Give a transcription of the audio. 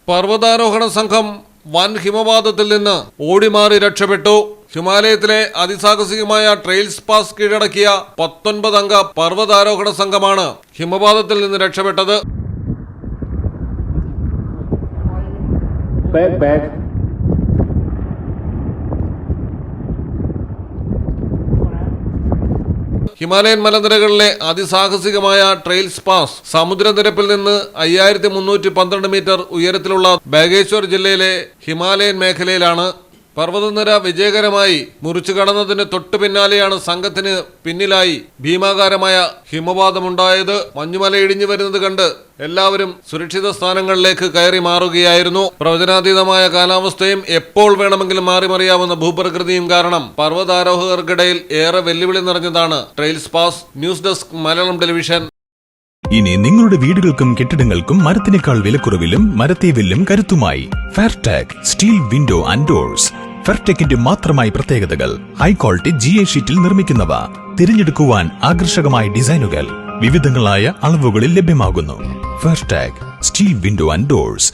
പർവ്വതാരോഹണ സംഘം വൻ ഹിമപാതത്തിൽ നിന്ന് ഓടിമാറി രക്ഷപ്പെട്ടു. ഹിമാലയത്തിലെ അതിസാഹസികമായ ട്രെയിൽസ് പാസ് കീഴടക്കിയ 19 അംഗ പർവ്വതാരോഹണ സംഘമാണ് ഹിമപാതത്തിൽ നിന്ന് രക്ഷപ്പെട്ടത്. ഹിമാലയൻ മലനിരകളിലെ അതിസാഹസികമായ ട്രെയിൽസ് പാസ് സമുദ്രനിരപ്പിൽ നിന്ന് 5312 മീറ്റർ ഉയരത്തിലുള്ള ബാഗേശ്വർ ജില്ലയിലെ ഹിമാലയൻ മേഖലയിലാണ്. പർവ്വതനിര വിജയകരമായി മുറിച്ചു കടന്നതിന് തൊട്ടു പിന്നാലെയാണ് സംഘത്തിന് പിന്നിലായി ഭീമാകാരമായ ഹിമപാതമുണ്ടായത്. മഞ്ഞുമല ഇടിഞ്ഞു വരുന്നത് കണ്ട് എല്ലാവരും സുരക്ഷിത സ്ഥാനങ്ങളിലേക്ക് കയറി മാറുകയായിരുന്നു. പ്രവചനാതീതമായ കാലാവസ്ഥയും എപ്പോൾ വേണമെങ്കിലും മാറിമറിയാവുന്ന ഭൂപ്രകൃതിയും കാരണം പർവ്വതാരോഹകർക്കിടയിൽ ഏറെ വെല്ലുവിളി നിറഞ്ഞതാണ് trails pass. News desk Malayalam television. ഇനി നിങ്ങളുടെ വീടുകൾക്കും കെട്ടിടങ്ങൾക്കും മരത്തിനേക്കാൾ വിലക്കുറവിലും മരത്തെ വെല്ലും കരുത്തുമായി ഫെയർടെക് സ്റ്റീൽ വിൻഡോ ആൻഡ് ഡോർസ്. ഫെയർടെക്കിന്റെ മാത്രമായി പ്രത്യേകതകൾ: ഹൈ ക്വാളിറ്റി GA ഷീറ്റിൽ നിർമ്മിക്കുന്നവ, തിരഞ്ഞെടുക്കുവാൻ ആകർഷകമായ ഡിസൈനുകൾ, വിവിധങ്ങളായ അളവുകളിൽ ലഭ്യമാകുന്നു. ഫെയർടെക് സ്റ്റീൽ വിൻഡോ ആൻഡ് ഡോർസ്.